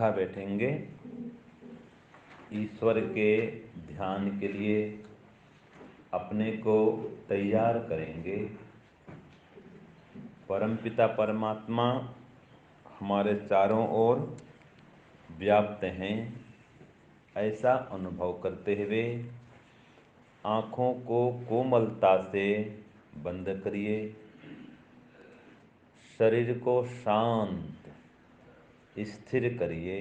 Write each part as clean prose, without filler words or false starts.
सीधा बैठेंगे, ईश्वर के ध्यान के लिए अपने को तैयार करेंगे। परमपिता परमात्मा हमारे चारों ओर व्याप्त हैं, ऐसा अनुभव करते हुए आँखों को कोमलता से बंद करिए। शरीर को शांत स्थिर करिए।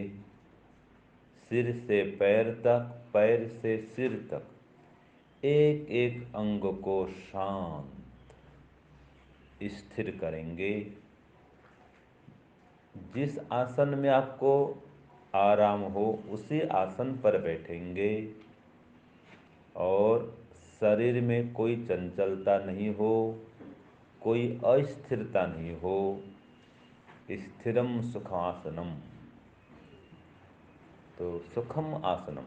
सिर से पैर तक, पैर से सिर तक एक एक अंग को शांत स्थिर करेंगे। जिस आसन में आपको आराम हो उसी आसन पर बैठेंगे और शरीर में कोई चंचलता नहीं हो, कोई अस्थिरता नहीं हो। स्थिरम सुखासनम, तो सुखम आसनम,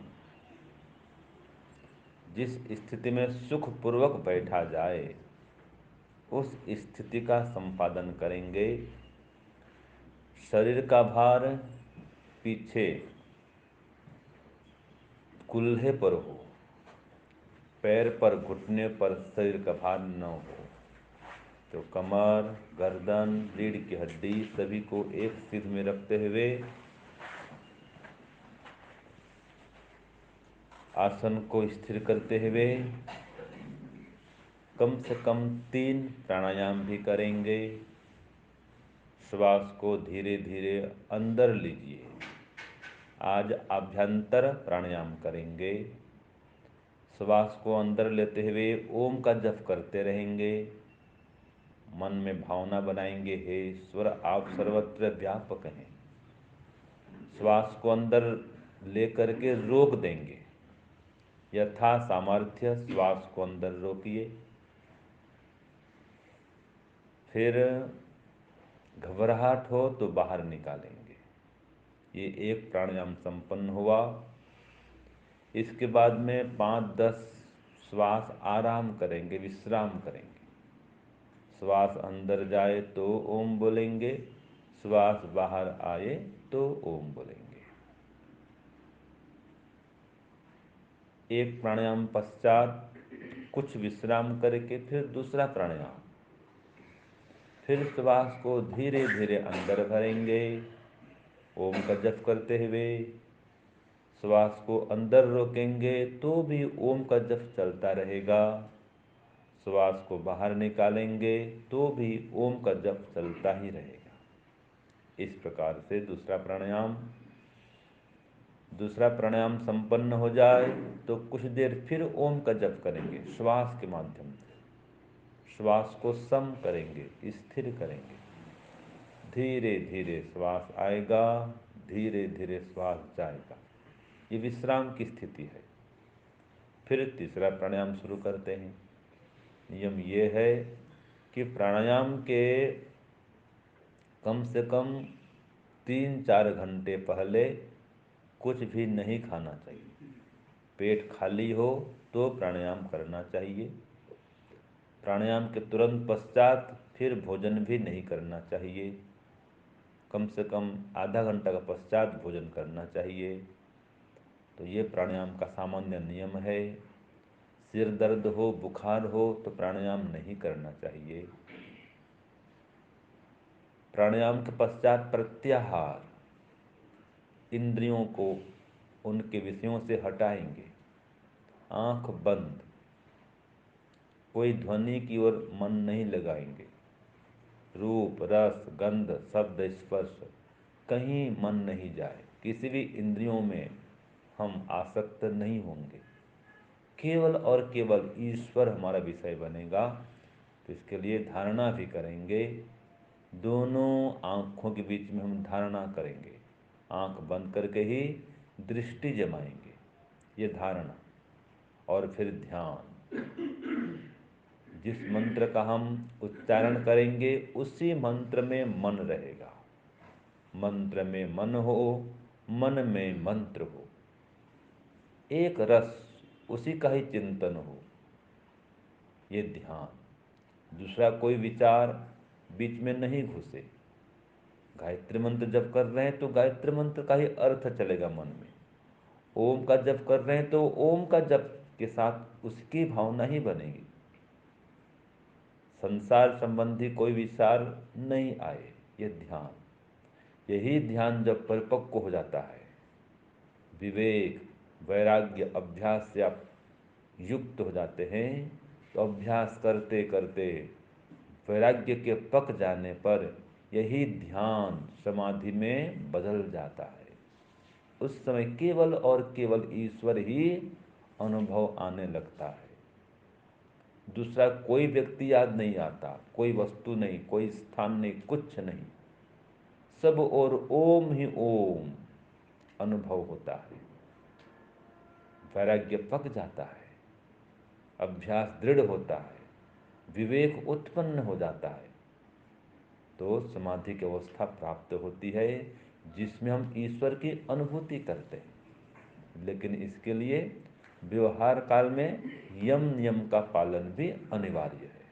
जिस स्थिति में सुखपूर्वक बैठा जाए उस स्थिति का संपादन करेंगे। शरीर का भार पीछे कूल्हे पर हो, पैर पर घुटने पर शरीर का भार न हो, तो कमर, गर्दन, रीढ़ की हड्डी सभी को एक सीध में रखते हुए आसन को स्थिर करते हुए कम से कम 3 प्राणायाम भी करेंगे। श्वास को धीरे धीरे अंदर लीजिए। आज आभ्यंतर प्राणायाम करेंगे। श्वास को अंदर लेते हुए ओम का जप करते रहेंगे। मन में भावना बनाएंगे, हे ईश्वर आप सर्वत्र व्यापक हैं। श्वास को अंदर लेकर के रोक देंगे। यथा सामर्थ्य श्वास को अंदर रोकिए। फिर घबराहट हो तो बाहर निकालेंगे। ये एक प्राणायाम संपन्न हुआ। इसके बाद में 5-10 श्वास आराम करेंगे, विश्राम करेंगे। श्वास अंदर जाए तो ओम बोलेंगे, श्वास बाहर आए तो ओम बोलेंगे। एक प्राणायाम पश्चात कुछ विश्राम करके फिर दूसरा प्राणायाम। फिर श्वास को धीरे धीरे अंदर भरेंगे ओम का जप करते हुए। श्वास को अंदर रोकेंगे तो भी ओम का जप चलता रहेगा। श्वास को बाहर निकालेंगे तो भी ओम का जप चलता ही रहेगा। इस प्रकार से दूसरा प्राणायाम संपन्न हो जाए तो कुछ देर फिर ओम का जप करेंगे श्वास के माध्यम से। श्वास को सम करेंगे, स्थिर करेंगे। धीरे धीरे श्वास आएगा, धीरे धीरे श्वास जाएगा। ये विश्राम की स्थिति है। फिर तीसरा प्राणायाम शुरू करते हैं। नियम ये है कि प्राणायाम के कम से कम 3-4 घंटे पहले कुछ भी नहीं खाना चाहिए। पेट खाली हो तो प्राणायाम करना चाहिए। प्राणायाम के तुरंत पश्चात फिर भोजन भी नहीं करना चाहिए। कम से कम आधा घंटा का पश्चात भोजन करना चाहिए। तो ये प्राणायाम का सामान्य नियम है। सिर दर्द हो, बुखार हो तो प्राणायाम नहीं करना चाहिए। प्राणायाम के पश्चात प्रत्याहार, इंद्रियों को उनके विषयों से हटाएंगे। आँख बंद, कोई ध्वनि की ओर मन नहीं लगाएंगे। रूप, रस, गंध, शब्द, स्पर्श कहीं मन नहीं जाए। किसी भी इंद्रियों में हम आसक्त नहीं होंगे। केवल और केवल ईश्वर हमारा विषय बनेगा। तो इसके लिए धारणा भी करेंगे। दोनों आँखों के बीच में हम धारणा करेंगे। आँख बंद करके ही दृष्टि जमाएंगे, ये धारणा। और फिर ध्यान। जिस मंत्र का हम उच्चारण करेंगे उसी मंत्र में मन रहेगा। मंत्र में मन हो, मन में मंत्र हो, एक रस उसी का ही चिंतन हो, ये ध्यान। दूसरा कोई विचार बीच में नहीं घुसे। गायत्री मंत्र जप कर रहे हैं तो गायत्री मंत्र का ही अर्थ चलेगा मन में। ओम का जप कर रहे हैं तो ओम का जप के साथ उसकी भावना ही बनेगी। संसार संबंधी कोई विचार नहीं आए, ये ध्यान, यही ध्यान जब परिपक्व हो जाता है, विवेक वैराग्य अभ्यास से आप युक्त हो जाते हैं, तो अभ्यास करते करते वैराग्य के पक जाने पर यही ध्यान समाधि में बदल जाता है। उस समय केवल और केवल ईश्वर ही अनुभव आने लगता है। दूसरा कोई व्यक्ति याद नहीं आता, कोई वस्तु नहीं, कोई स्थान नहीं, कुछ नहीं, सब और ओम ही ओम अनुभव होता है। वैराग्य पक जाता है, अभ्यास दृढ़ होता है, विवेक उत्पन्न हो जाता है, तो समाधि की अवस्था प्राप्त होती है जिसमें हम ईश्वर की अनुभूति करते हैं। लेकिन इसके लिए व्यवहार काल में यम नियम का पालन भी अनिवार्य है।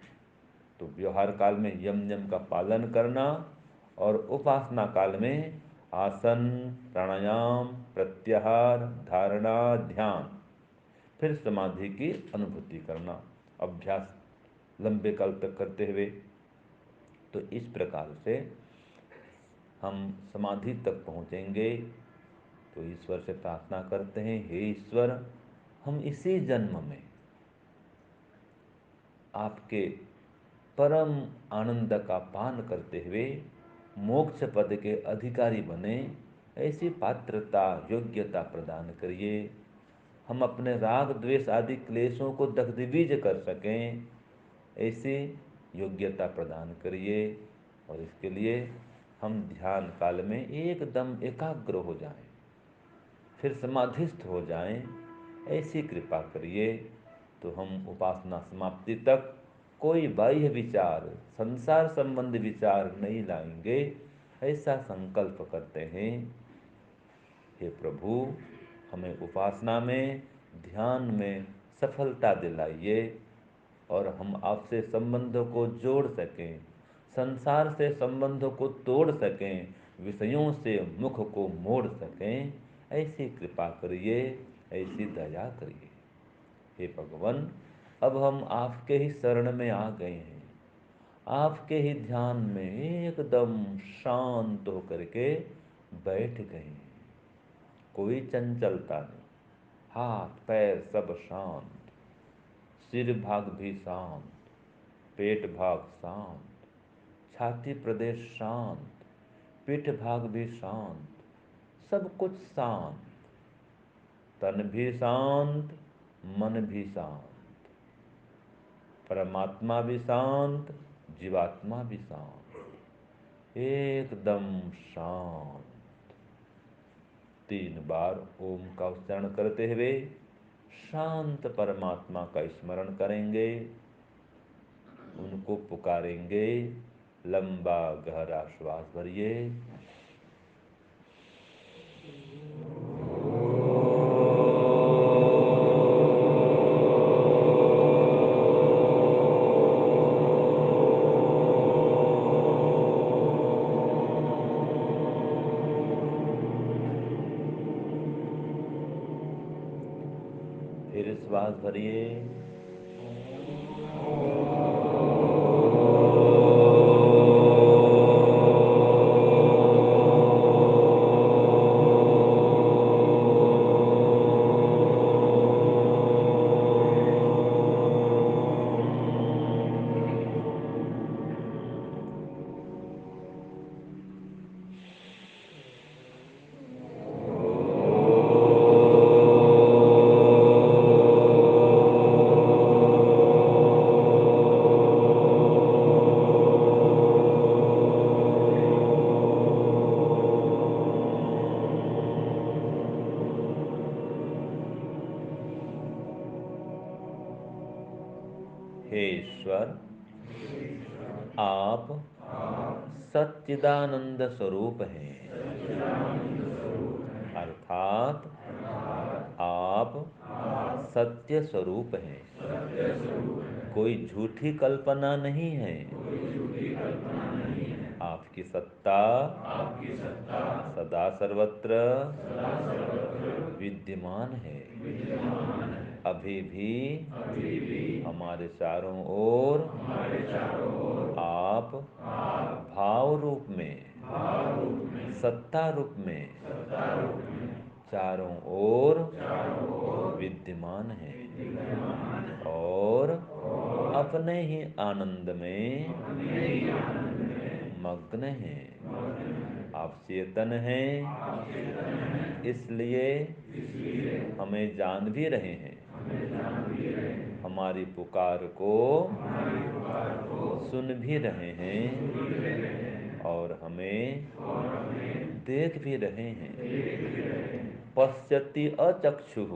तो व्यवहार काल में यम नियम का पालन करना और उपासना काल में आसन, प्राणायाम, प्रत्याहार, धारणा, ध्यान, फिर समाधि की अनुभूति करना, अभ्यास लंबे काल तक करते हुए। तो इस प्रकार से हम समाधि तक पहुँचेंगे। तो ईश्वर से प्रार्थना करते हैं, हे ईश्वर, हम इसी जन्म में आपके परम आनंद का पान करते हुए मोक्ष पद के अधिकारी बने, ऐसी पात्रता योग्यता प्रदान करिए। हम अपने राग द्वेष आदि क्लेशों को दग्धबीज कर सकें, ऐसी योग्यता प्रदान करिए। और इसके लिए हम ध्यान काल में एकदम एकाग्र हो जाएं, फिर समाधिस्थ हो जाएं, ऐसी कृपा करिए। तो हम उपासना समाप्ति तक कोई बाह्य विचार, संसार संबंधी विचार नहीं लाएंगे, ऐसा संकल्प करते हैं। हे प्रभु, हमें उपासना में, ध्यान में सफलता दिलाइए और हम आपसे संबंधों को जोड़ सकें, संसार से संबंधों को तोड़ सकें, विषयों से मुख को मोड़ सकें, ऐसी कृपा करिए, ऐसी दया करिए। हे भगवान, अब हम आपके ही शरण में आ गए हैं, आपके ही ध्यान में एकदम शांत होकर के बैठ गए हैं। कोई चंचलता नहीं, हाथ पैर सब शांत, सिर भाग भी शांत, पेट भाग शांत, छाती प्रदेश शांत, पीठ भाग भी शांत, सब कुछ शांत, तन भी शांत, मन भी शांत, परमात्मा भी शांत, जीवात्मा भी शांत, एकदम शांत। 3 बार ओम का उच्चारण करते हुए शांत परमात्मा का स्मरण करेंगे, उनको पुकारेंगे। लंबा गहरा श्वास भरिए। फिर श्वास भरिए। हे ईश्वर, आप सच्चिदानंद स्वरूप हैं, अर्थात आप सत्य स्वरूप हैं। कोई झूठी कल्पना नहीं है, आप आपकी सत्ता सदा सर्वत्र विद्यमान है। अभी भी हमारे चारों ओर आप भाव रूप में, सत्ता रूप में चारों ओर विद्यमान है और अपने ही आनंद में मग्न हैं। आप चेतन हैं, इसलिए हमें जान भी रहे हैं। हमारी पुकार को सुन भी रहे हैं और हमें देख भी रहे हैं। पश्यति अचक्षुः,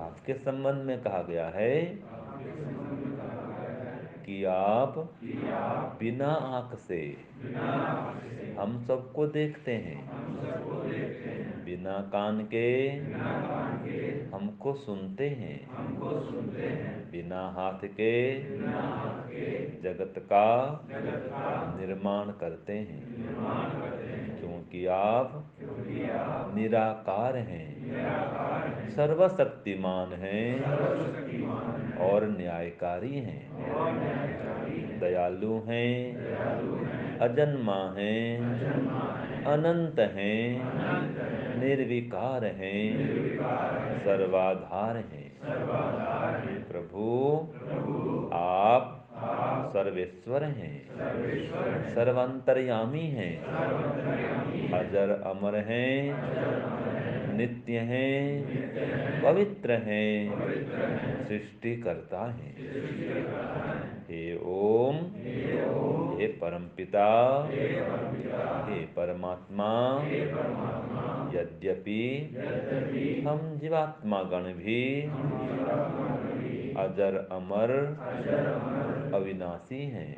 आपके संबंध में कहा गया है कि आप बिना आंख से हम सबको देखते हैं, बिना कान के हमको सुनते हैं, बिना हाथ के जगत का निर्माण करते हैं, क्योंकि आप निराकार हैं, सर्वशक्तिमान हैं और न्यायकारी हैं, दयालु हैं, अजन्मा हैं, अनंत हैं, निर्विकार हैं, सर्वाधार हैं। हे प्रभु, आप सर्वेश्वर हैं, सर्वांतर्यामी हैं, अजर अमर हैं, नित्य हैं, पवित्र हैं, सृष्टिकर्ता हैं। हे ओम, हे परमपिता, हे परमात्मा, यद्यपि हम जीवात्मा गण भी अजर अमर अविनाशी हैं,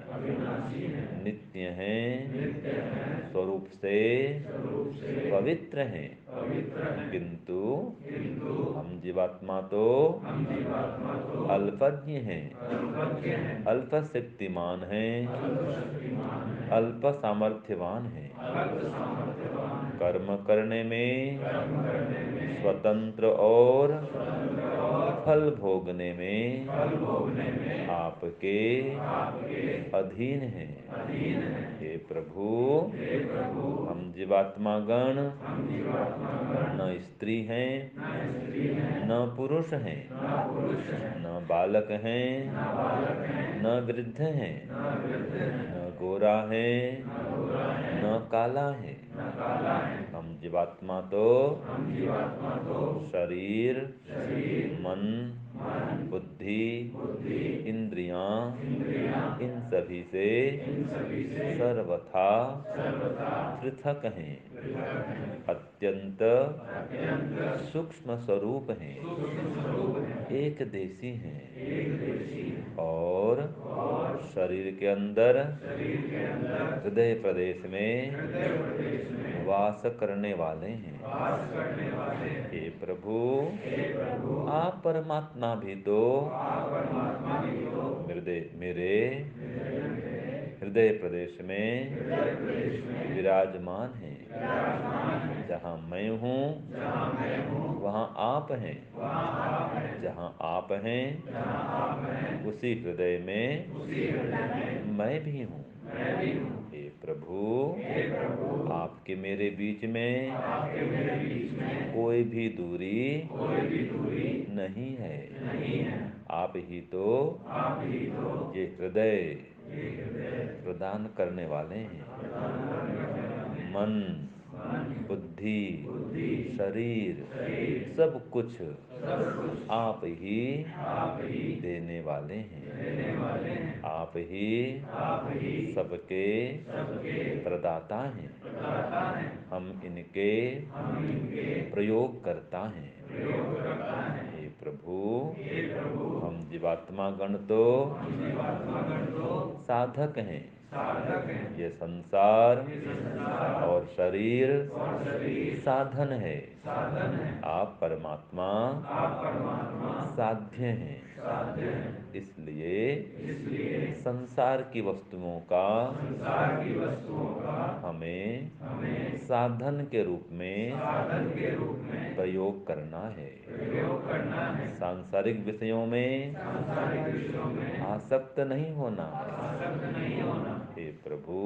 नित्य हैं, स्वरूप से पवित्र हैं, किंतु हम जीवात्मा तो अल्पज्ञ हैं, अल्प शक्तिमान हैं, अल्प सामर्थ्यवान हैं, कर्म करने में स्वतंत्र और फल भोगने में आपके अधीन हैं। हे प्रभु, हम जीवात्मा गण न स्त्री हैं, न पुरुष हैं, न बालक हैं, न वृद्ध हैं, न गोरा है, न काला है। हम जीवात्मा तो शरीर, मन, बुद्धि, इंद्रियां, इन सभी से सर्वथा पृथक हैं, अत्यंत सूक्ष्म स्वरूप हैं, एक देशी हैं और शरीर के अंदर हृदय प्रदेश में वास करने वाले हैं। हे प्रभु, आप परमात्मा भी तो मेरे हृदय प्रदेश में विराजमान हैं। जहाँ मैं हूँ वहाँ आप हैं, जहाँ आप हैं उसी हृदय में मैं भी हूँ। हे प्रभु, आपके मेरे बीच में कोई भी दूरी नहीं है। आप ही तो ये हृदय प्रदान करने वाले हैं। मन, बुद्धि, शरीर, सब कुछ आप ही देने वाले हैं। आप ही सबके प्रदाता हैं। हम इनके प्रयोग करता हैं। हे प्रभु, हम जीवात्मा गण तो साधक हैं। ये संसार और शरीर साधन है। आप परमात्मा साध्य हैं। इसलिए संसार की वस्तुओं का हमें साधन के रूप में प्रयोग करना है। सांसारिक विषयों में आसक्त नहीं होना है। हे प्रभु,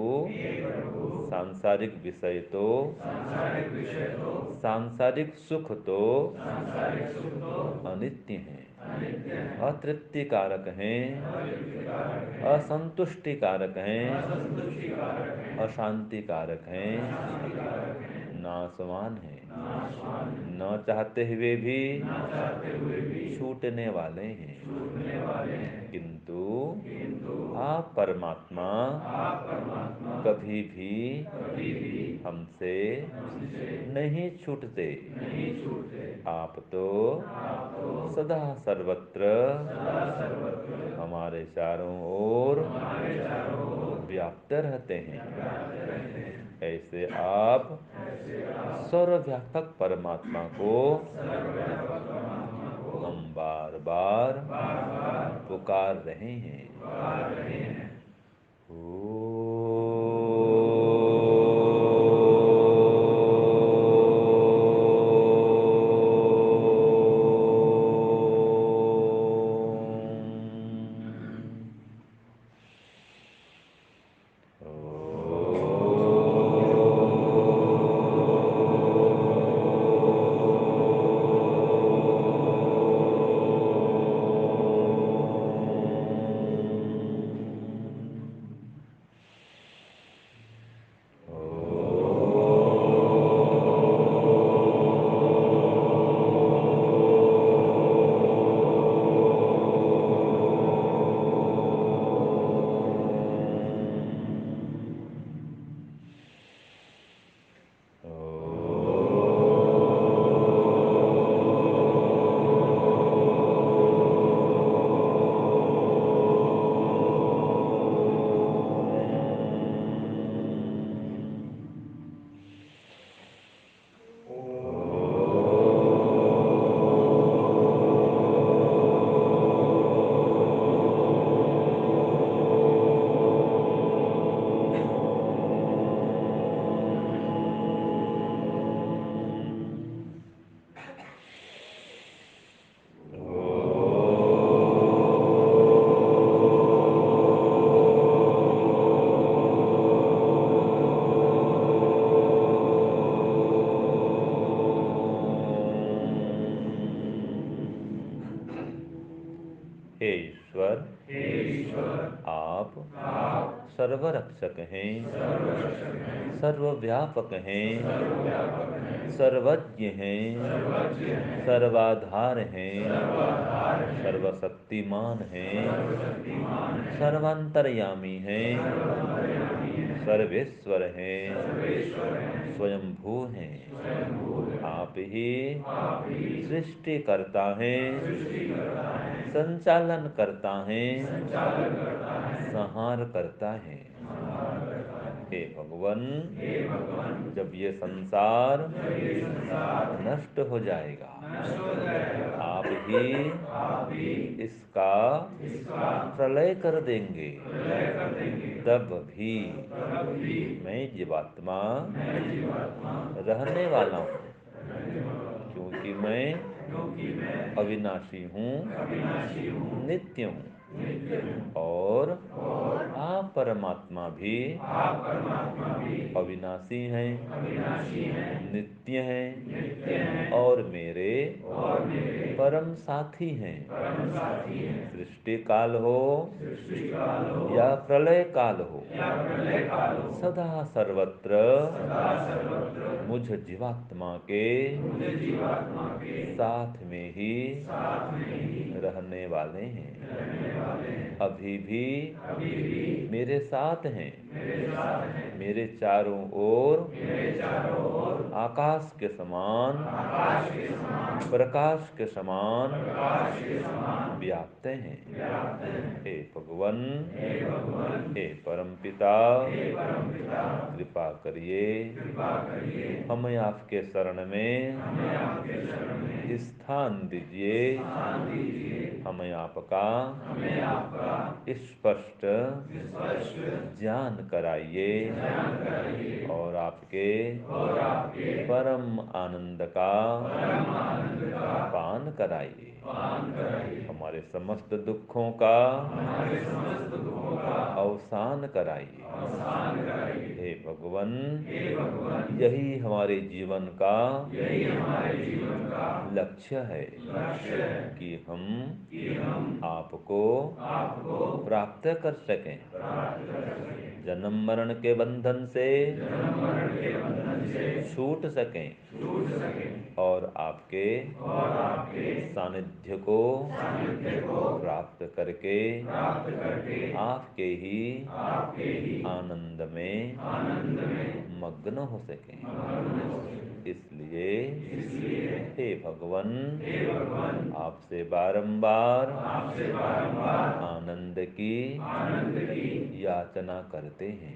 सांसारिक विषय तो सांसारिक सुख तो अनित्य हैं, अतृप्ति कारक हैं, असंतुष्टि कारक हैं, अशांति कारक हैं, नाशवान हैं, न चाहते हुए भी छूटने वाले हैं। किंतु आप परमात्मा कभी भी हमसे नहीं छूटते। आप तो सदा सर्वत्र हमारे चारों ओर व्याप्त रहते हैं। ऐसे आप सर्वव्यापक परमात्मा को हम बार बार पुकार रहे हैं। हे ईश्वर, आप सर्वरक्षक हैं, सर्वव्यापक हैं, सर्वज्ञ हैं, सर्वाधार हैं, सर्वशक्तिमान हैं, सर्वांतर्यामी हैं, सर्वेश्वर हैं, स्वयंभू हैं। आप ही सृष्टिकर्ता हैं, संचालन करता है, संहार करता है। हे भगवान, जब ये संसार नष्ट हो जाएगा, आप ही इसका प्रलय कर देंगे। तब भी मैं जीवात्मा रहने वाला हूँ, क्योंकि मैं अविनाशी हूँ, नित्य हूँ। और आप परमात्मा भी अविनाशी हैं, नित्य हैं, और मेरे परम साथी हैं। सृष्टि काल हो या प्रलय काल हो, सदा सर्वत्र मुझ जीवात्मा के साथ में ही रहने वाले हैं। अभी भी मेरे साथ हैं, मेरे चारों ओर आकाश के समान, प्रकाश के समान व्याप्त हैं। हे भगवान, हे परमपिता, कृपा करिए, हमें आपके शरण में स्थान दीजिए, हमें आपका स्पष्ट ज्ञान कराइए और आपके परम आनंद का पान कराइए। हमारे समस्त दुखों का अवसान कराइए। हे भगवान, यही हमारे जीवन का लक्ष्य है कि हम आपको प्राप्त कर सकें, जन्म मरण के बंधन से छूट सकें और आपके सानिध्य को प्राप्त करके आपके ही आनंद में मग्न हो सकें। इसलिए हे भगवान, आपसे बारंबार आनंद की याचना करते हैं।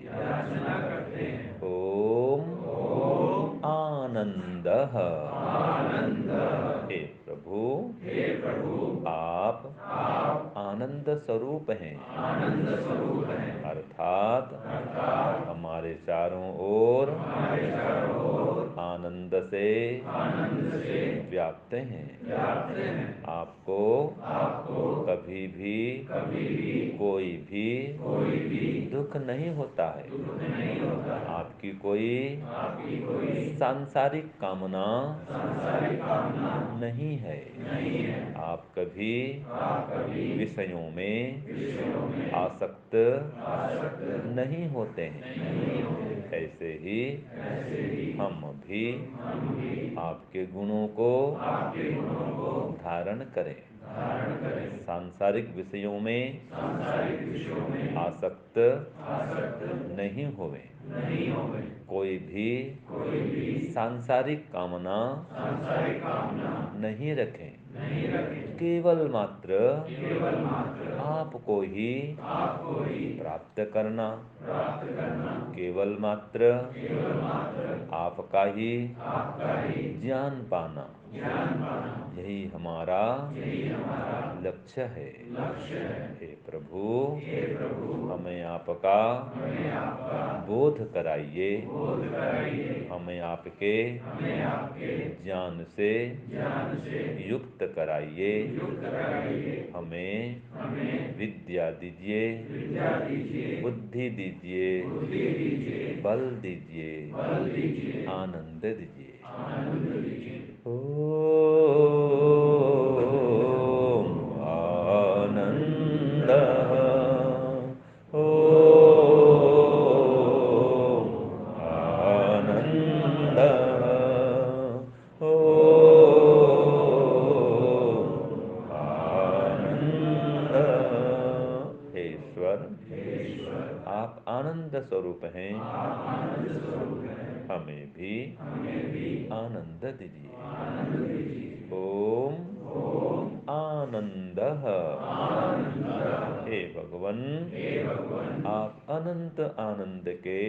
ओम आनंदः। हे प्रभु, आप आनंद स्वरूप हैं, अर्थात हमारे चारों ओर आनंद से व्याप्त हैं। आपको कभी भी कोई भी दुख नहीं होता है। आपकी कोई सांसारिक कामना नहीं है। आप कभी विषयों में आसक्त नहीं होते हैं। ऐसे ही हम भी आपके गुणों को धारण करें, सांसारिक विषयों में आसक्त नहीं होवे, कोई भी सांसारिक कामना नहीं रखें, केवल मात्र आपको ही प्राप्त करना, केवल मात्र आपका ही ज्ञान पाना, यही हमारा लक्ष्य है। हे प्रभु, हमें आपका बोध कराइए, हमें आपके ज्ञान से युक्त कराइए, हमें विद्या दीजिए, बुद्धि दीजिए, बल दीजिए, आनंद दीजिए। ओम आनंदः। ओम आनंदः। ओम आनंदः। हे ईश्वर, आप आनंद स्वरूप हैं, हमें भी आनंद दीजिए। ओम आनंदः। हे भगवान, आप अनंत आनंद के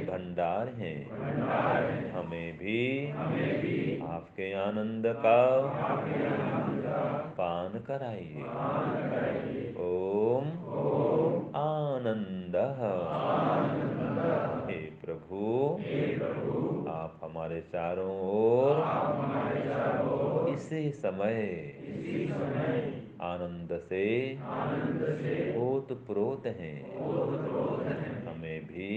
भंडार हैं, हमें भी आपके आनंद का पान कराइए। ओम आनंदः। हे प्रभु, आप हमारे चारों ओर इसी समय आनंद से ओतप्रोत हैं, हमें भी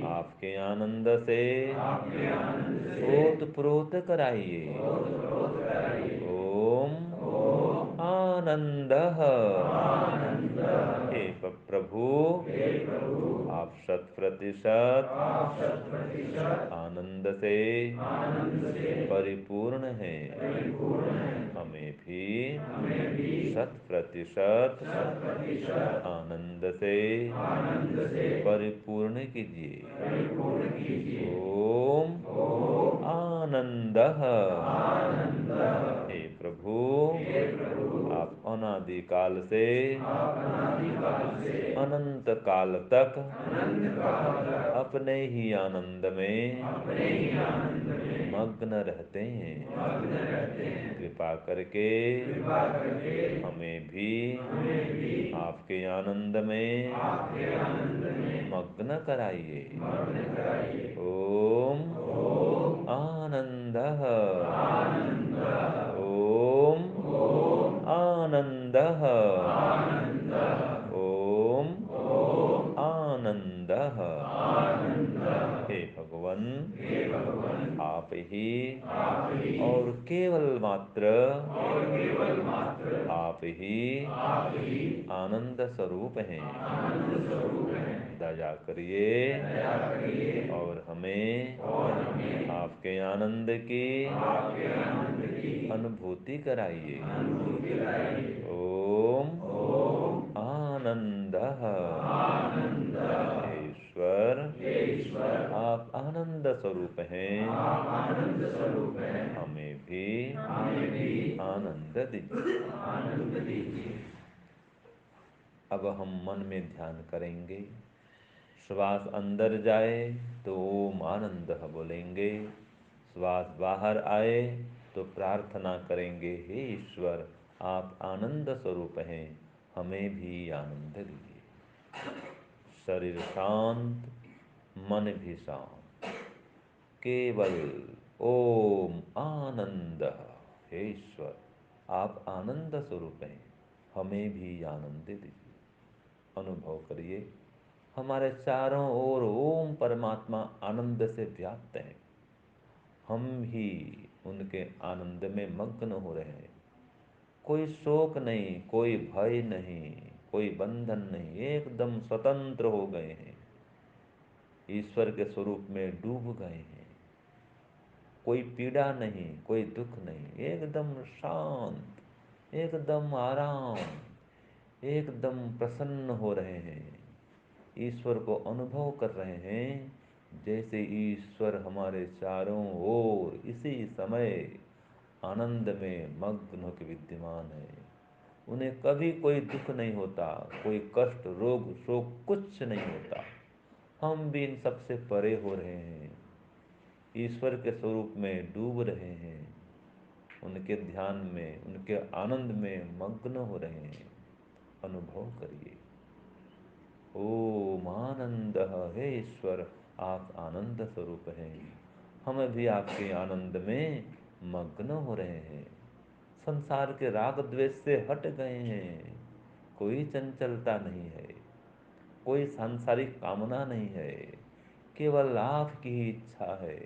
आपके आनंद से ओतप्रोत कराइए। ओम आनंदः। हे प्रभु, आप 100% आनंद से परिपूर्ण हैं, हमें भी 100% आनंद से परिपूर्ण कीजिए। ओम आनंदः। हे प्रभु, आप अनादिकाल से अनंत काल तक अपने ही आनंद में मग्न रहते हैं। कृपा करके हमें भी आपके आनंद में मग्न कराइए। ओम आनंदः ओम आनंदः ओम आनंदः। हे भगवान, आप ही और केवल मात्र आप ही आनंद स्वरूप हैं। दया करिए और हमें आपके आनंद की अनुभूति कराइए। ओम आनंदः। हे ईश्वर, आप आनंद स्वरूप हैं, हमें भी आनंद दीजिए। अब हम मन में ध्यान करेंगे। श्वास अंदर जाए तो ओम आनंदः बोलेंगे, श्वास बाहर आए तो प्रार्थना करेंगे, हे ईश्वर आप आनंद स्वरूप हैं, हमें भी आनंद दीजिए। शरीर शांत, मन भी शांत, केवल ओम आनंद। हे ईश्वर आप आनंद स्वरूप हैं, हमें भी आनंद दीजिए। अनुभव करिए हमारे चारों ओर ओम परमात्मा आनंद से व्याप्त है, हम भी उनके आनंद में मग्न हो रहे हैं। कोई शोक नहीं, कोई भय नहीं, कोई बंधन नहीं, एकदम स्वतंत्र हो गए हैं, ईश्वर के स्वरूप में डूब गए हैं। कोई पीड़ा नहीं, कोई दुख नहीं, एकदम शांत, एकदम आराम, एकदम प्रसन्न हो रहे हैं। ईश्वर को अनुभव कर रहे हैं जैसे ईश्वर हमारे चारों ओर इसी समय आनंद में मग्न होकर विद्यमान है। उन्हें कभी कोई दुख नहीं होता, कोई कष्ट रोग शोक कुछ नहीं होता। हम भी इन सबसे परे हो रहे हैं, ईश्वर के स्वरूप में डूब रहे हैं, उनके ध्यान में उनके आनंद में मग्न हो रहे हैं। अनुभव करिए ओम आनंद। हे ईश्वर आप आनंद स्वरूप हैं, हम भी आपके आनंद में मग्न हो रहे हैं। संसार के राग द्वेष से हट गए हैं, कोई चंचलता नहीं है, कोई सांसारिक कामना नहीं है, केवल आपकी ही इच्छा है,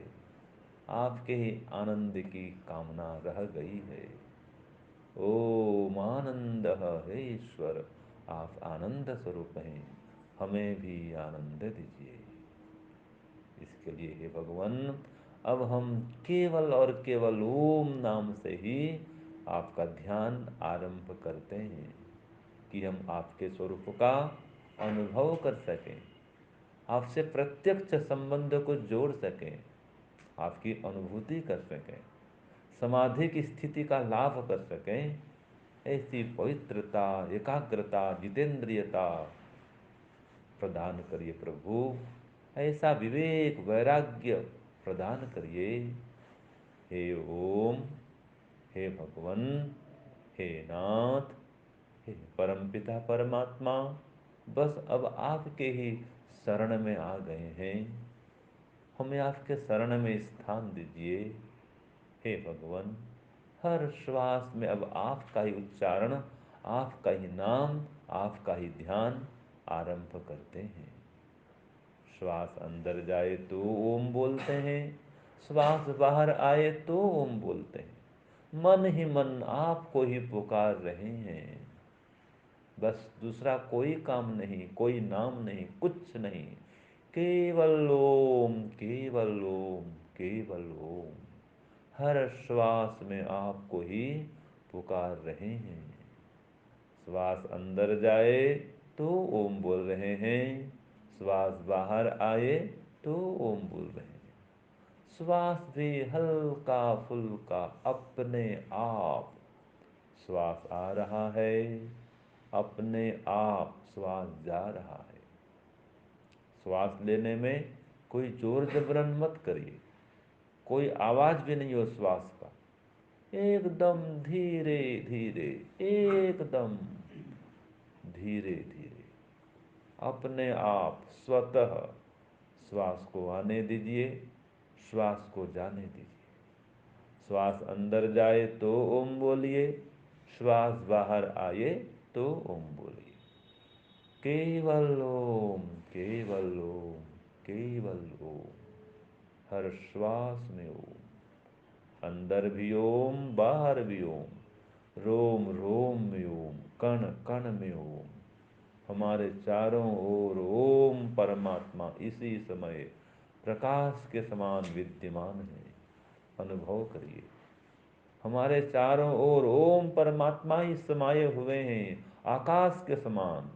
आपके ही आनंद की कामना रह गई है। ओम आनंद। हे ईश्वर आप आनंद स्वरूप हैं, हमें भी आनंद दीजिए। इसके लिए हे भगवान अब हम केवल और केवल ओम नाम से ही आपका ध्यान आरंभ करते हैं कि हम आपके स्वरूप का अनुभव कर सकें, आपसे प्रत्यक्ष संबंध को जोड़ सकें, आपकी अनुभूति कर सकें, समाधि की स्थिति का लाभ कर सकें। ऐसी पवित्रता, एकाग्रता, जितेंद्रियता प्रदान करिए प्रभु, ऐसा विवेक वैराग्य प्रदान करिए। हे ओम, हे भगवन, हे नाथ, हे परमपिता परमात्मा, बस अब आपके ही शरण में आ गए हैं, हमें आपके शरण में स्थान दीजिए। हे भगवान हर श्वास में अब आपका ही उच्चारण, आपका ही नाम, आपका ही ध्यान आरंभ करते हैं। श्वास अंदर जाए तो ओम बोलते हैं, श्वास बाहर आए तो ओम बोलते हैं। मन ही मन आपको ही पुकार रहे हैं, बस दूसरा कोई काम नहीं, कोई नाम नहीं, कुछ नहीं, केवल ओम, केवल ओम, केवल ओम। हर श्वास में आपको ही पुकार रहे हैं। श्वास अंदर जाए तो ओम बोल रहे हैं, श्वास बाहर आए तो ओम बोल रहे हैं। श्वास भी हल्का फुल्का अपने आप श्वास आ रहा है, अपने आप श्वास जा रहा है। श्वास लेने में कोई जोर जबरन मत करिए, कोई आवाज भी नहीं हो श्वास का, एकदम धीरे धीरे, एकदम धीरे धीरे अपने आप स्वतः श्वास को आने दीजिए, श्वास को जाने दीजिए। श्वास अंदर जाए तो ओम बोलिए, श्वास बाहर आए तो ओम बोलिए। केवल ओम, केवल ओम, केवल ओम। हर श्वास में ओम, अंदर भी ओम, बाहर भी ओम, रोम रोम में ओम, कण कण में ओम। हमारे चारों ओर ओम परमात्मा इसी समय प्रकाश के समान विद्यमान है। अनुभव करिए, हमारे चारों ओर ओम परमात्मा ही समाये हुए हैं, आकाश के समान,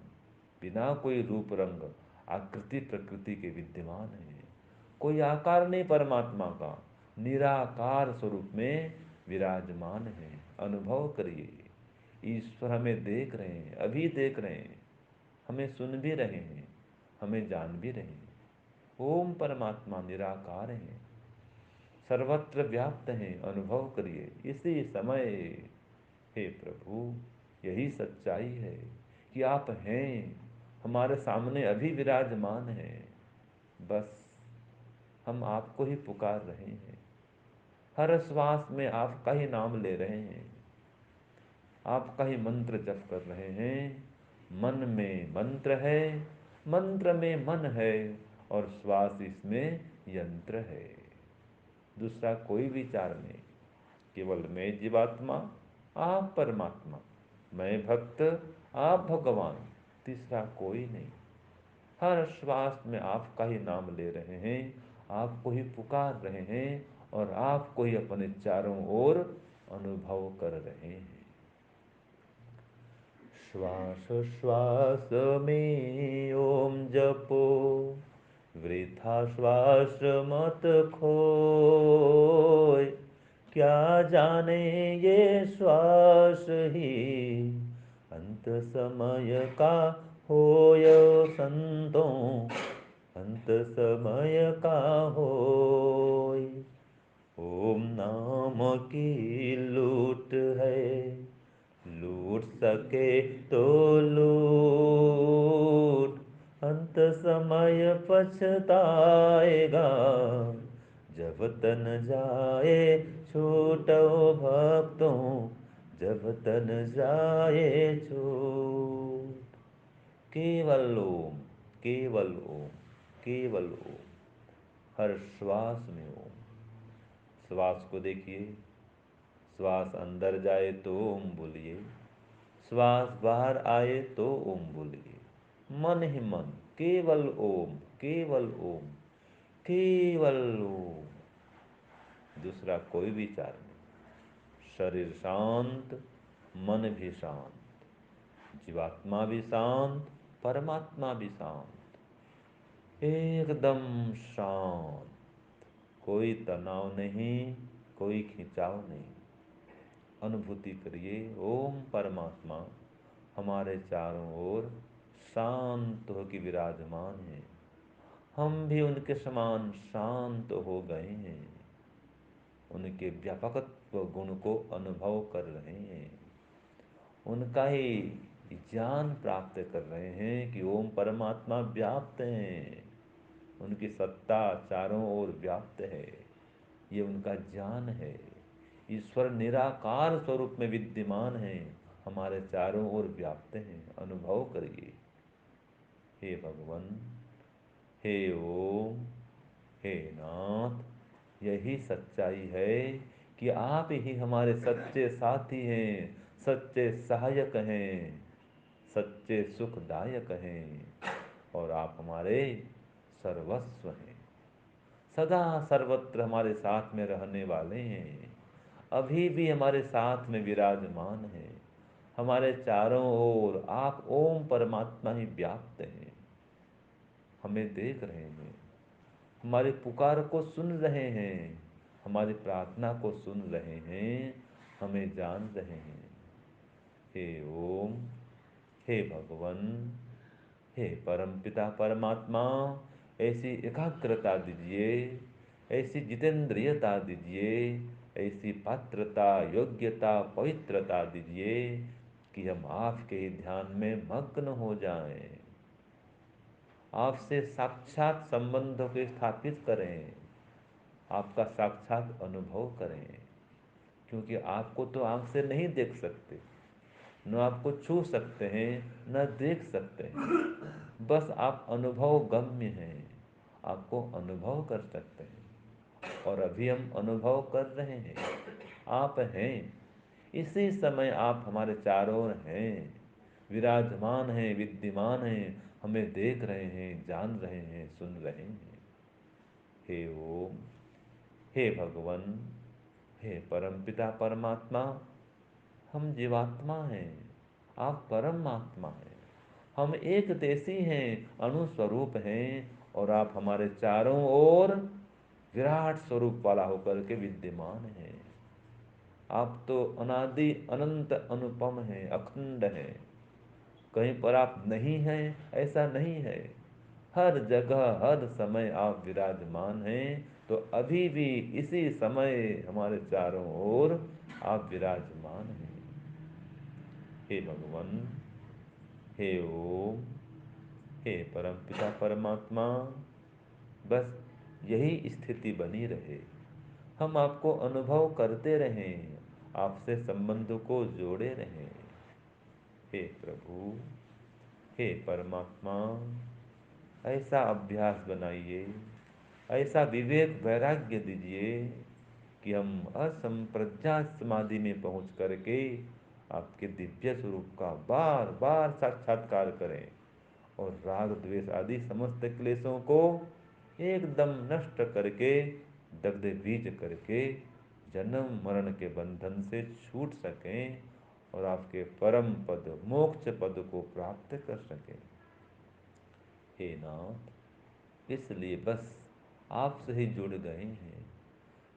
बिना कोई रूप रंग आकृति प्रकृति के विद्यमान है। कोई आकार नहीं परमात्मा का, निराकार स्वरूप में विराजमान है। अनुभव करिए, ईश्वर हमें देख रहे हैं, अभी देख रहे हैं, हमें सुन भी रहे हैं, हमें जान भी रहे हैं। ओम परमात्मा निराकार है, सर्वत्र व्याप्त हैं। अनुभव करिए इसी समय। हे प्रभु, यही सच्चाई है कि आप हैं, हमारे सामने अभी विराजमान हैं। बस हम आपको ही पुकार रहे हैं, हर श्वास में आपका ही नाम ले रहे हैं, आपका ही मंत्र जप कर रहे हैं। मन में मंत्र है, मंत्र में मन है, और श्वास इसमें यंत्र है। दूसरा कोई विचार नहीं, केवल मैं जीवात्मा, आप परमात्मा, मैं भक्त, आप भगवान, तीसरा कोई नहीं। हर श्वास में आपका ही नाम ले रहे हैं, आपको ही पुकार रहे हैं, और आपको ही अपने चारों ओर अनुभव कर रहे हैं। श्वास श्वास में ओम जपो, वृथा श्वास मत खोए। क्या जाने ये श्वास ही अंत समय का होय संतों, अंत समय का होय। ओम नाम की लूट है, लूट सके तो लूट, अंत समय पछताएगा जब तन जाए छूटो भक्तों, जब तन जाए छूट। केवल ओम, केवल ओम, केवल ओम। हर श्वास में ओम। श्वास को देखिए, श्वास अंदर जाए तो ओम बोलिए, श्वास बाहर आए तो ओम बोलिए। मन ही मन, केवल ओम, केवल ओम, केवल ओम। दूसरा कोई विचार नहीं। शरीर शांत, मन भी शांत, जीवात्मा भी शांत, परमात्मा भी शांत, एकदम शांत। कोई तनाव नहीं, कोई खिंचाव नहीं। अनुभूति करिए, ओम परमात्मा हमारे चारों ओर शांत होकर विराजमान है। हम भी उनके समान शांत हो गए हैं, उनके व्यापकत्व गुण को अनुभव कर रहे हैं, उनका ही ज्ञान प्राप्त कर रहे हैं कि ओम परमात्मा व्याप्त हैं, उनकी सत्ता चारों ओर व्याप्त है। ये उनका ज्ञान है। ईश्वर निराकार स्वरूप में विद्यमान है, हमारे चारों ओर व्याप्त हैं। अनुभव करिए। हे भगवान, हे ओम, हे नाथ, यही सच्चाई है कि आप ही हमारे सच्चे साथी हैं, सच्चे सहायक हैं, सच्चे सुखदायक हैं, और आप हमारे सर्वस्व हैं। सदा सर्वत्र हमारे साथ में रहने वाले हैं, अभी भी हमारे साथ में विराजमान हैं। हमारे चारों ओर आप ओम परमात्मा ही व्याप्त हैं, हमें देख रहे हैं, हमारी पुकार को सुन रहे हैं, हमारी प्रार्थना को सुन रहे हैं, हमें जान रहे हैं। हे ओम, हे भगवन, हे परमपिता परमात्मा, ऐसी एकाग्रता दीजिए, ऐसी जितेंद्रियता दीजिए, ऐसी पात्रता, योग्यता, पवित्रता दीजिए कि हम आपके ही ध्यान में मग्न हो जाएं, आपसे साक्षात संबंध को स्थापित करें, आपका साक्षात अनुभव करें। क्योंकि आपको तो आंख से नहीं देख सकते, न आपको छू सकते हैं, न देख सकते हैं, बस आप अनुभव गम्य हैं, आपको अनुभव कर सकते हैं। और अभी हम अनुभव कर रहे हैं, आप हैं, इसी समय आप हमारे चारों ओर हैं, विराजमान हैं, विद्यमान हैं, हमें देख रहे हैं, जान रहे हैं, सुन रहे हैं। हे ओम, हे भगवन, हे परमपिता परमात्मा, हम जीवात्मा हैं, आप परमात्मा हैं, हम एक देशी हैं, अणुस्वरूप हैं, और आप हमारे चारों ओर विराट स्वरूप वाला होकर के विद्यमान हैं। आप तो अनादि अनंत अनुपम हैं, अखंड हैं, कहीं पर आप नहीं हैं ऐसा नहीं है, हर जगह हर समय आप विराजमान हैं। तो अभी भी इसी समय हमारे चारों ओर आप विराजमान हैं। हे भगवन, हे ओम, हे परमपिता परमात्मा, बस यही स्थिति बनी रहे, हम आपको अनुभव करते रहें, आपसे संबंध को जोड़े रहें। हे प्रभु, हे परमात्मा, ऐसा अभ्यास बनाइए, ऐसा विवेक वैराग्य दीजिए कि हम असंप्रज्ञात समाधि में पहुंच करके आपके दिव्य स्वरूप का बार बार साक्षात्कार करें, और राग द्वेष आदि समस्त क्लेशों को एकदम नष्ट करके, दग्ध बीज करके जन्म मरण के बंधन से छूट सकें और आपके परम पद मोक्ष पद को प्राप्त कर सकें। हे नाथ, इसलिए बस आपसे ही जुड़ गए हैं,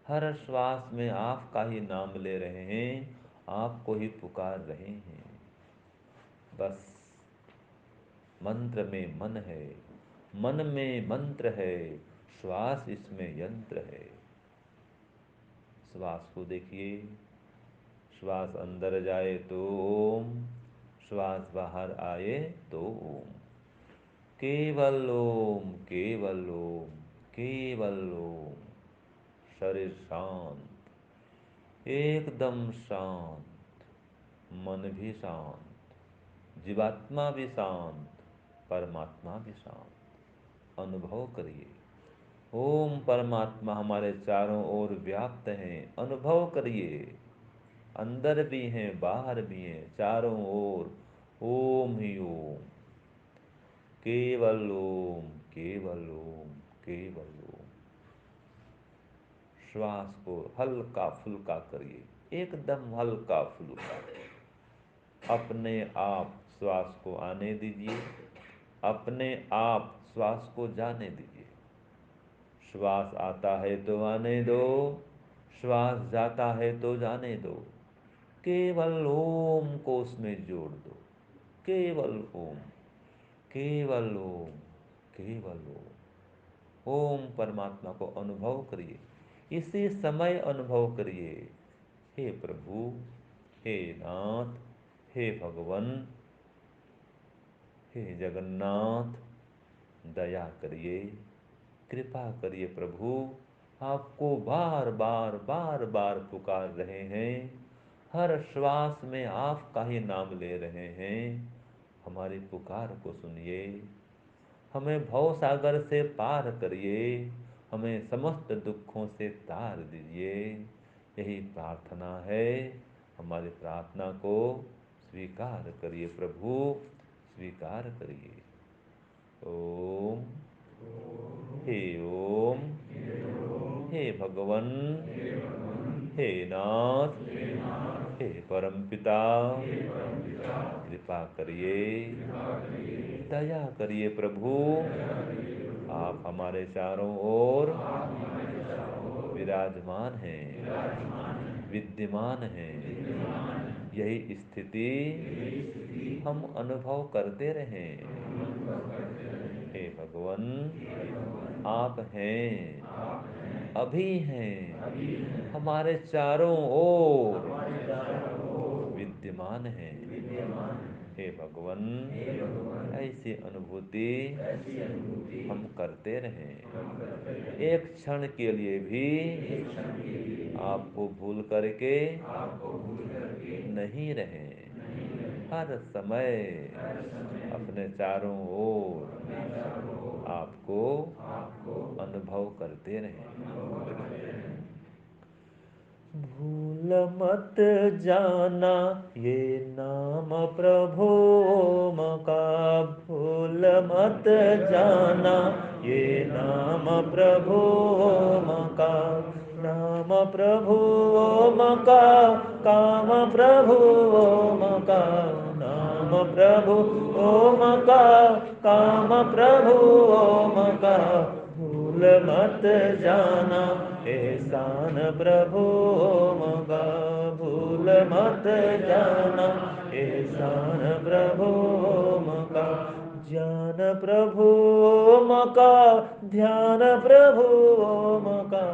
हर श्वास में आपका ही नाम ले रहे हैं, आपको ही पुकार रहे हैं। बस मंत्र में मन है, मन में मंत्र है, श्वास इसमें यंत्र है। श्वास को देखिए, श्वास अंदर जाए तो ओम, श्वास बाहर आए तो ओम, केवल ओम, केवल ओम, केवल ओम। शरीर शांत, एकदम शांत, मन भी शांत, जीवात्मा भी शांत, परमात्मा भी शांत। अनुभव करिए, ओम परमात्मा हमारे चारों ओर व्याप्त हैं, अनुभव करिए, अंदर भी हैं, बाहर भी हैं, चारों ओर ओम ही ओम, केवल ओम, केवल ओम, केवल ओम। श्वास को हल्का फुल्का करिए, एकदम हल्का फुल्का, अपने आप श्वास को आने दीजिए, अपने आप श्वास को जाने दीजिए। श्वास आता है तो आने दो, श्वास जाता है तो जाने दो, केवल ओम को उसमें जोड़ दो, केवल ओम, केवल ओम, केवल ओम। ओम परमात्मा को अनुभव करिए, इसी समय अनुभव करिए। हे प्रभु, हे नाथ, हे भगवन, हे जगन्नाथ, दया करिए, कृपा करिए प्रभु, आपको बार बार बार बार पुकार रहे हैं, हर श्वास में आपका ही नाम ले रहे हैं। हमारी पुकार को सुनिए, हमें भव सागर से पार करिए, हमें समस्त दुखों से तार दीजिए। यही प्रार्थना है, हमारी प्रार्थना को स्वीकार करिए प्रभु, स्वीकार करिए। ओम, हे ओम, हे भगवन, हे नाथ, हे परमपिता, कृपा करिए, दया करिए प्रभु, आप हमारे चारों ओर विराजमान हैं, विद्यमान है। यही स्थिति हम अनुभव करते रहें। हे भगवान, आप हैं, अभी हैं, हमारे चारों ओर विद्यमान हैं। हे भगवान, ऐसी अनुभूति हम करते रहें। एक क्षण के लिए भी आपको भूल करके नहीं रहें। हर समय अपने चारों ओर आपको अनुभव करते रहें। भूल मत जाना ये नाम प्रभु का, भूल मत जाना ये नाम प्रभु का। नाम प्रभु का, काम प्रभु का। नाम प्रभु का, काम प्रभु का। भूल मत जाना एहसान प्रभु का। भूल मत जाना एहसान प्रभु का। ज्ञान प्रभु का, ध्यान प्रभु का।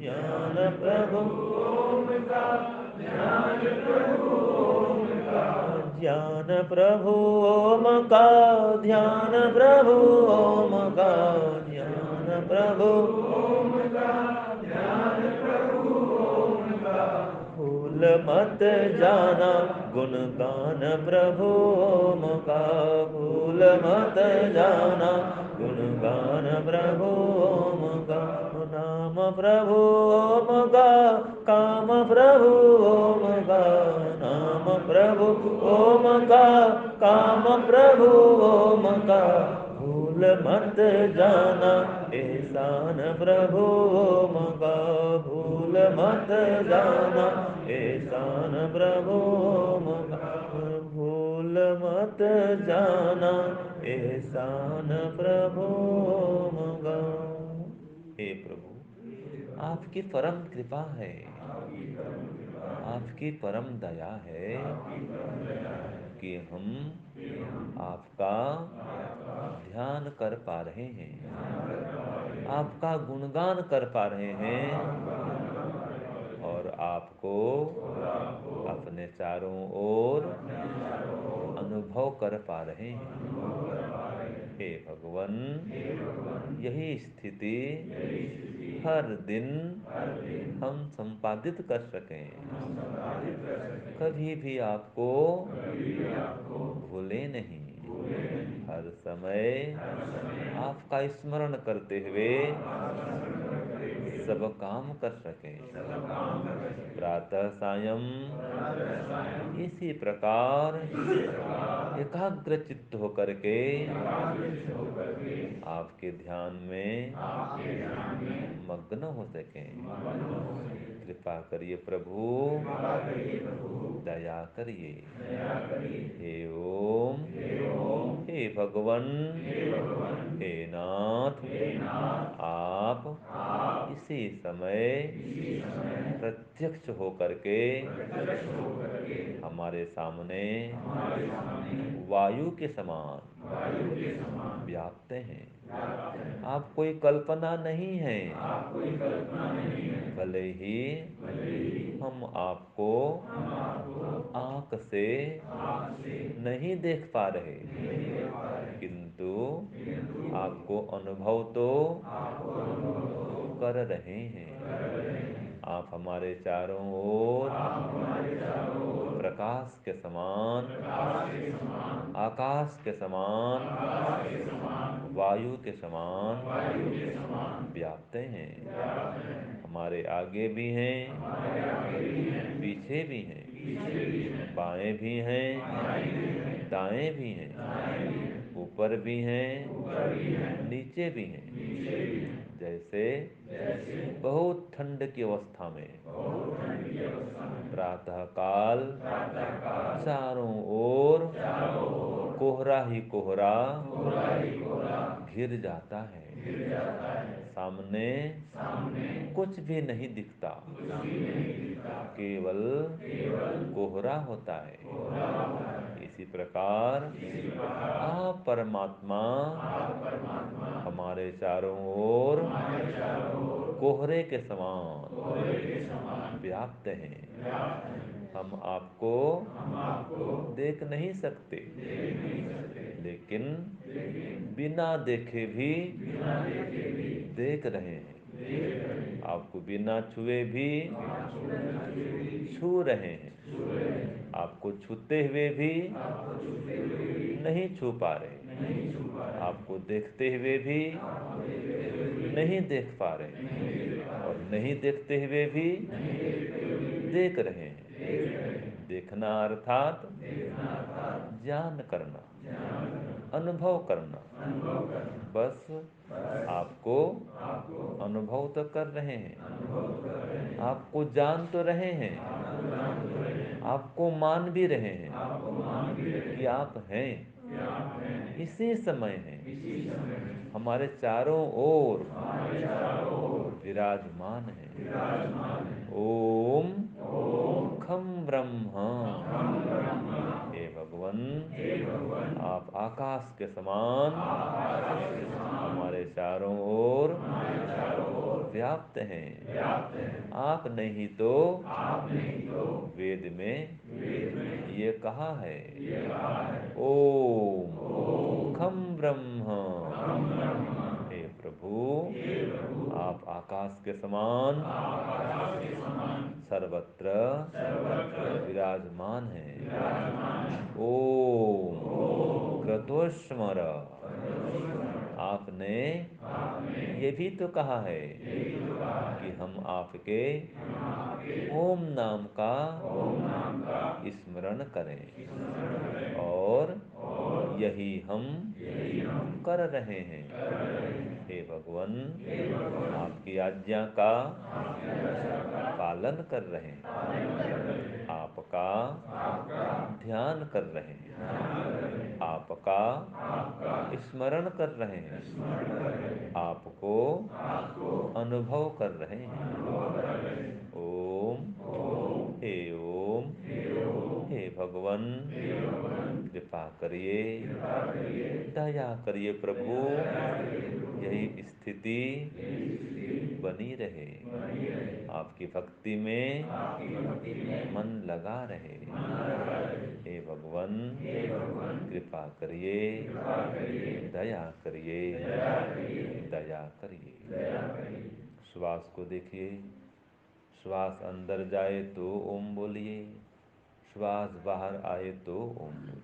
ज्ञान प्रभु का, ध्यान प्रभु का। ज्ञान प्रभु का, ध्यान प्रभु का। ज्ञान प्रभु का, ध्यान प्रभु का। भूल मत जाना गुणगान प्रभु का। भूल मत जाना गुणगान प्रभु का। नाम प्रभु का, काम प्रभु का। नाम प्रभु का, काम प्रभु का। भूल मत जाना एहसान प्रभु का। भूल मत जाना एहसान प्रभु का। भूल मत जाना एहसान प्रभु का। हे प्रभु, आपकी परम कृपा है, आपकी परम दया है कि हम आपका ध्यान कर पा रहे हैं, आपका गुणगान कर पा रहे हैं और आपको अपने चारों ओर अनुभव कर पा रहे हैं। हे भगवान, यही स्थिति हर दिन हम संपादित कर सकें, कभी भी आपको भूले नहीं, हर समय आपका स्मरण करते हुए सब काम कर सकें। प्रातः सायं इसी प्रकार एकाग्र चित्त होकर के आपके ध्यान में मग्न हो सकें। कृपा करिए प्रभु, दया करिए। हे ओम, हे भगवन, हे नाथ, आप इसी समय प्रत्यक्ष होकर के हमारे सामने वायु के समान व्याप्त हैं। आप कोई कल्पना नहीं है, भले ही हम आपको आँख से नहीं देख पा रहे, किंतु आपको अनुभव तो कर रहे हैं। आप हमारे चारों ओर प्रकाश के समान, आकाश के समान, वायु के समान व्याप्त हैं। हमारे आगे भी हैं, पीछे भी हैं, बाएं भी हैं, दाएं भी हैं, ऊपर भी हैं, नीचे भी हैं। जैसे बहुत ठंड की अवस्था में प्रातः काल चारों ओर कोहरा ही कोहरा घिर जाता है, सामने कुछ भी नहीं दिखता, केवल कोहरा होता है। इसी प्रकार आप परमात्मा हमारे चारों ओर कोहरे के समान व्याप्त हैं। हम आपको देख नहीं सकते, लेकिन बिना देखे भी देख रहे हैं। आपको बिना छुए भी छू रहे हैं। आपको छूते हुए भी नहीं छू पा रहे। आपको देखते हुए भी नहीं देख पा रहे, और नहीं देखते हुए भी देख रहे हैं। देखना अर्थात ज्ञान करना, अनुभव करना। बस आपको अनुभव तो कर रहे हैं, आपको जान तो रहे हैं, आपको मान भी रहे हैं कि आप हैं। इसी समय हैं, हमारे चारों ओर विराजमान है। ओम खम ब्रह्म। हे भगवन, आप आकाश के समान हमारे चारों ओर व्याप्त हैं। आप नहीं तो वेद में ये कहा है, ओम खम ब्रह्म। हे प्रभु, आप आकाश के समान सर्वत्र विराजमान हैं। ओम क्रतोस्मर। आपने ये भी तो कहा है कि हम आपके ओम नाम का स्मरण करें, और यही हम कर रहे हैं। हे भगवन, आपकी आज्ञा का पालन कर रहे हैं, आपका ध्यान कर रहे हैं, आपका स्मरण कर रहे हैं, आपको अनुभव कर रहे हैं। ओम हे ओम हे भगवन, कृपा करिए, दया करिए प्रभु। यही स्थिति बनी रहे, आपकी भक्ति में मन लगा रहे। हे भगवन, कृपा करिए, दया करिए, दया करिए। श्वास को देखिए, श्वास अंदर जाए तो ओम बोलिए, श्वास बाहर आए तो ओम बोलिए।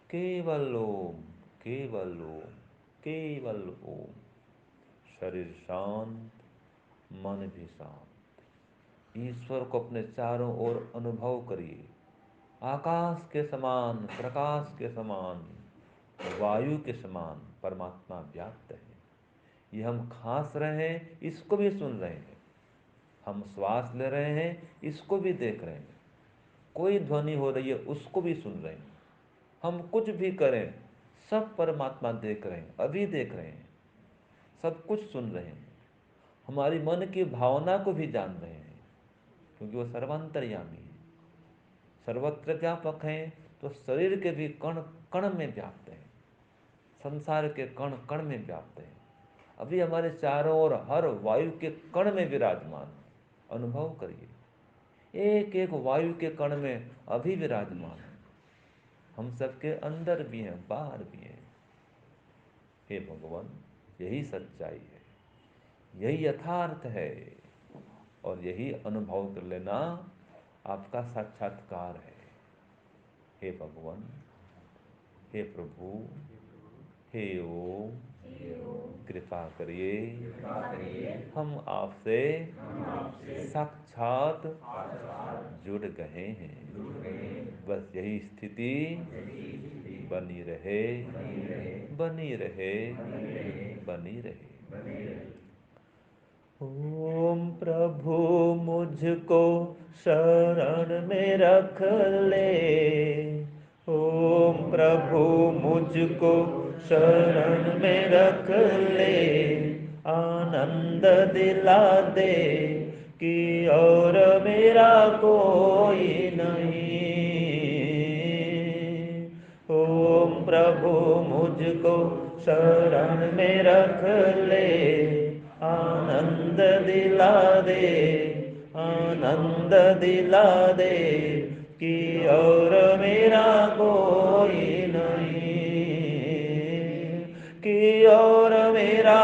केवल ओम, केवल ओम, केवल ओम। शरीर शांत, मन भी शांत। ईश्वर को अपने चारों ओर अनुभव करिए। आकाश के समान, प्रकाश के समान, वायु के समान परमात्मा व्याप्त है। ये हम खांस रहे हैं, इसको भी सुन रहे हैं। हम श्वास ले रहे हैं, इसको भी देख रहे हैं। कोई ध्वनि हो रही है, उसको भी सुन रहे हैं। हम कुछ भी करें, सब परमात्मा देख रहे हैं, अभी देख रहे हैं, सब कुछ सुन रहे हैं। हमारी मन की भावना को भी जान रहे हैं, क्योंकि वो सर्वांतर्यामी है, सर्वत्र व्यापक हैं। तो शरीर के भी कण कण में व्याप्त हैं, संसार के कण कण में व्याप्त हैं। अभी हमारे चारों ओर हर वायु के कण में विराजमान है। अनुभव करिए, एक एक वायु के कण में अभी विराजमान है। हम सबके अंदर भी हैं, बाहर भी हैं। हे भगवान, यही सच्चाई है, यही यथार्थ है, और यही अनुभव कर लेना आपका साक्षात्कार है। हे भगवान, हे प्रभु, हे ओम, कृपा करिए, हम आपसे साक्षात जुड़ गए हैं। बस यही स्थिति बनी रहे, बनी रहे, बनी रहे। ओम प्रभु मुझको शरण में रख ले, ओम प्रभु मुझको शरण में रख ले, आनंद दिला दे कि और मेरा कोई नहीं। ओम प्रभु मुझको शरण में रख ले, आनंद दिला दे, आनंद दिला दे कि और मेरा कोई नहीं, कि और मेरा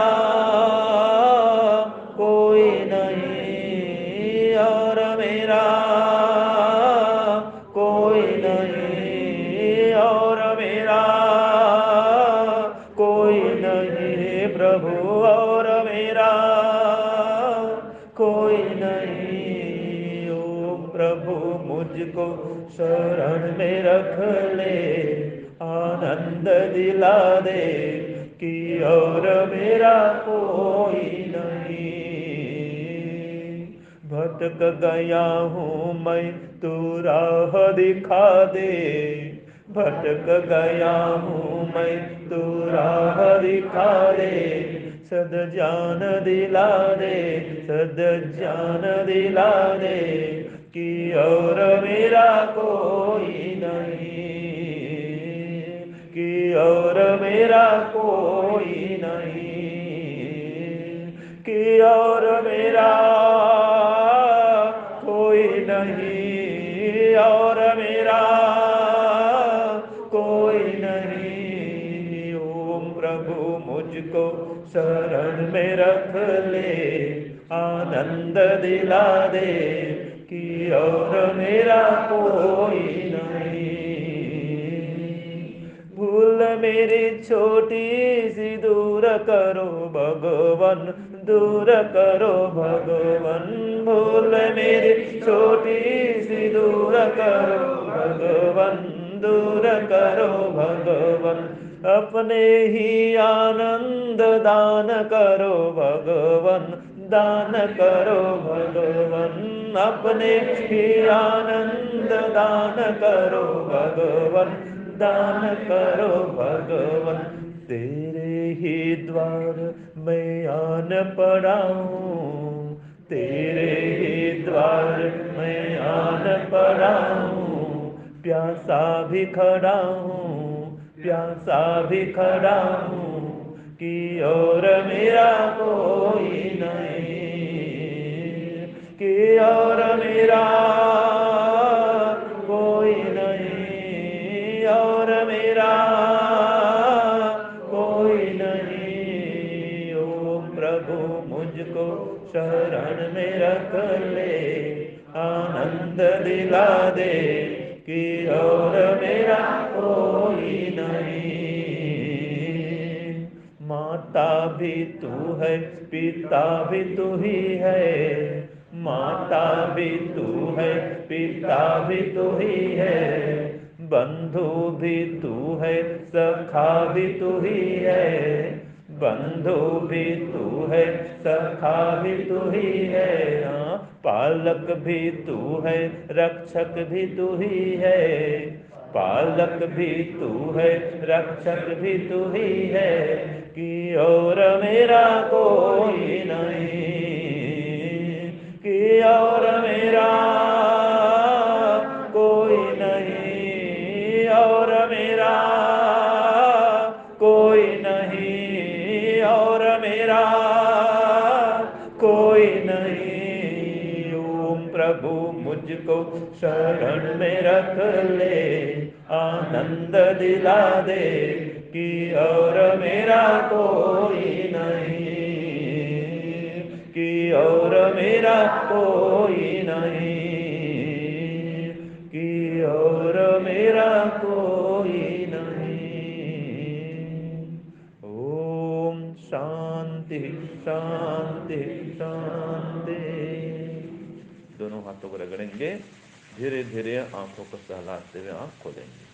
कोई नहीं, और मेरा कोई नहीं, और मेरा कोई नहीं प्रभु, और मेरा कोई नहीं। ओम प्रभु मुझको शरण में रख ले, आनंद दिला दे कि और मेरा कोई नहीं। भटक गया हूँ मैं, तू राह दिखा दे, भटक गया हूँ मैं, तू राह दिखा दे, सद जान दिला दे, सद जान दिला दे कि और मेरा कोई नहीं, कि और मेरा कोई नहीं, कि और मेरा कोई नहीं, और मेरा कोई नहीं। ओम प्रभु मुझको शरण में रख ले, आनंद दिला दे कि और मेरा कोई नहीं। भूल मेरी छोटी सी दूर करो भगवान, दूर करो भगवान, भूल मेरी छोटी सी दूर करो भगवान, दूर करो भगवान, अपने ही आनंद दान करो भगवान, दान करो भगवान, अपने ही आनंद दान करो भगवान, दान करो भगवान। तेरे ही द्वार मैं आन पड़ा हूँ, तेरे ही द्वार मैं आन पड़ा हूँ, प्यासा भी खड़ा हूँ, प्यासा भी खड़ा हूँ कि और मेरा कोई नहीं, कि और मेरा कोई नहीं, और मेरा कोई नहीं। ओम प्रभु मुझको शरण में रख ले, आनंद दिला दे कि और मेरा कोई नहीं। माता भी तू है, पिता भी तू ही है, माता भी तू है, पिता भी तू ही है, बंधु भी तू है, सखा भी तू ही है, बंधु भी तू है, सखा भी तू ही है, हाँ, पालक भी तू है, रक्षक भी तू ही है, पालक भी तू है, रक्षक भी तू ही है कि और मेरा कोई नहीं, कि और मेरा कोई नहीं, और मेरा कोई नहीं, और मेरा कोई नहीं। ओम प्रभु मुझको शरण में रख ले, आनंद दिला दे कि और मेरा कोई नहीं, कि और मेरा कोई नहीं, कि और मेरा कोई नहीं। ओम शांति शांति शांति। दोनों हाथों को रगड़ेंगे, धीरे धीरे आंखों को सहलाते हुए आंख खोलेंगे।